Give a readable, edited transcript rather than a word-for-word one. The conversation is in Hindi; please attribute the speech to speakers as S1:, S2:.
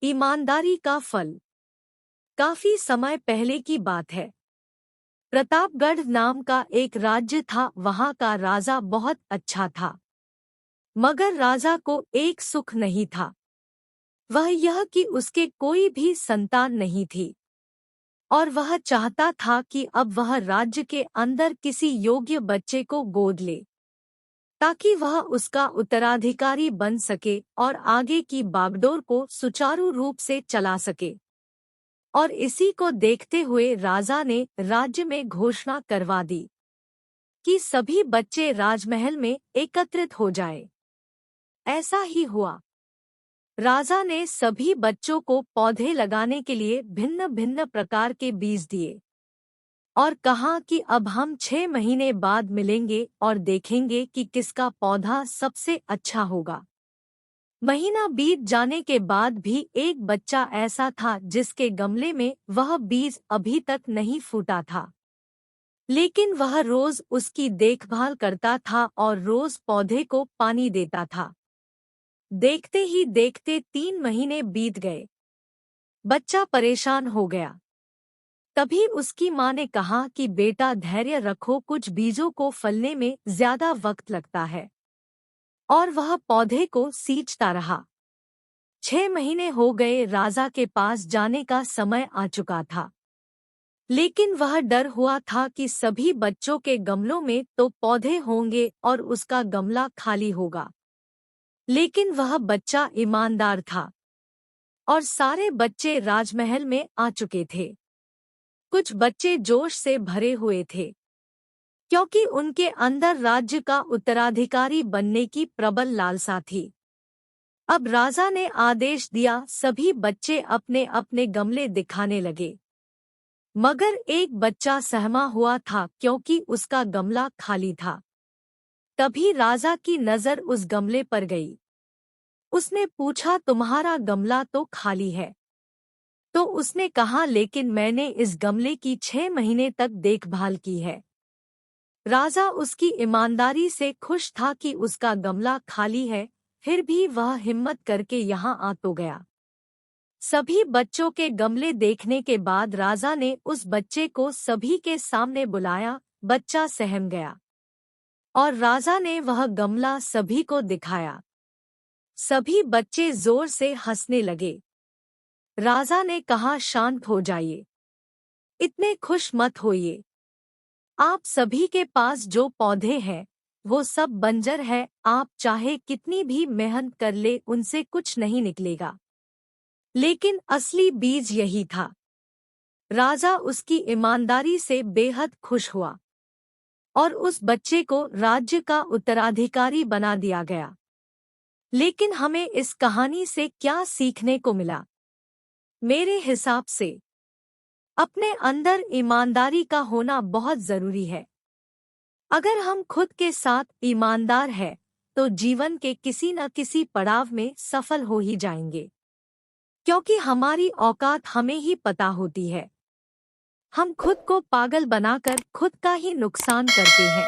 S1: ईमानदारी का फल। काफी समय पहले की बात है। प्रतापगढ़ नाम का एक राज्य था। वहां का राजा बहुत अच्छा था, मगर राजा को एक सुख नहीं था। वह यह कि उसके कोई भी संतान नहीं थी, और वह चाहता था कि अब वह राज्य के अंदर किसी योग्य बच्चे को गोद ले, ताकि वह उसका उत्तराधिकारी बन सके और आगे की बागडोर को सुचारू रूप से चला सके। और इसी को देखते हुए राजा ने राज्य में घोषणा करवा दी कि सभी बच्चे राजमहल में एकत्रित हो जाएं। ऐसा ही हुआ। राजा ने सभी बच्चों को पौधे लगाने के लिए भिन्न भिन्न प्रकार के बीज दिए और कहा कि अब हम 6 महीने बाद मिलेंगे और देखेंगे कि किसका पौधा सबसे अच्छा होगा। महीना बीत जाने के बाद भी एक बच्चा ऐसा था जिसके गमले में वह बीज अभी तक नहीं फूटा था, लेकिन वह रोज उसकी देखभाल करता था और रोज पौधे को पानी देता था। देखते ही देखते 3 महीने बीत गए। बच्चा परेशान हो गया। तभी उसकी माँ ने कहा कि बेटा धैर्य रखो, कुछ बीजों को फलने में ज्यादा वक्त लगता है। और वह पौधे को सींचता रहा। 6 महीने हो गए। राजा के पास जाने का समय आ चुका था, लेकिन वह डर हुआ था कि सभी बच्चों के गमलों में तो पौधे होंगे और उसका गमला खाली होगा। लेकिन वह बच्चा ईमानदार था और सारे बच्चे राजमहल में आ चुके थे। कुछ बच्चे जोश से भरे हुए थे, क्योंकि उनके अंदर राज्य का उत्तराधिकारी बनने की प्रबल लालसा थी। अब राजा ने आदेश दिया, सभी बच्चे अपने अपने गमले दिखाने लगे। मगर एक बच्चा सहमा हुआ था क्योंकि उसका गमला खाली था। तभी राजा की नजर उस गमले पर गई। उसने पूछा, तुम्हारा गमला तो खाली है। तो उसने कहा, लेकिन मैंने इस गमले की 6 महीने तक देखभाल की है। राजा उसकी ईमानदारी से खुश था कि उसका गमला खाली है, फिर भी वह हिम्मत करके यहाँ आ तो गया। सभी बच्चों के गमले देखने के बाद राजा ने उस बच्चे को सभी के सामने बुलाया। बच्चा सहम गया और राजा ने वह गमला सभी को दिखाया। सभी बच्चे जोर से हंसने लगे। राजा ने कहा, शांत हो जाइए, इतने खुश मत होइए। आप सभी के पास जो पौधे हैं वो सब बंजर है। आप चाहे कितनी भी मेहनत कर ले उनसे कुछ नहीं निकलेगा। लेकिन असली बीज यही था। राजा उसकी ईमानदारी से बेहद खुश हुआ और उस बच्चे को राज्य का उत्तराधिकारी बना दिया गया। लेकिन हमें इस कहानी से क्या सीखने को मिला? मेरे हिसाब से अपने अंदर ईमानदारी का होना बहुत जरूरी है। अगर हम खुद के साथ ईमानदार हैं, तो जीवन के किसी न किसी पड़ाव में सफल हो ही जाएंगे, क्योंकि हमारी औकात हमें ही पता होती है। हम खुद को पागल बनाकर खुद का ही नुकसान करते हैं।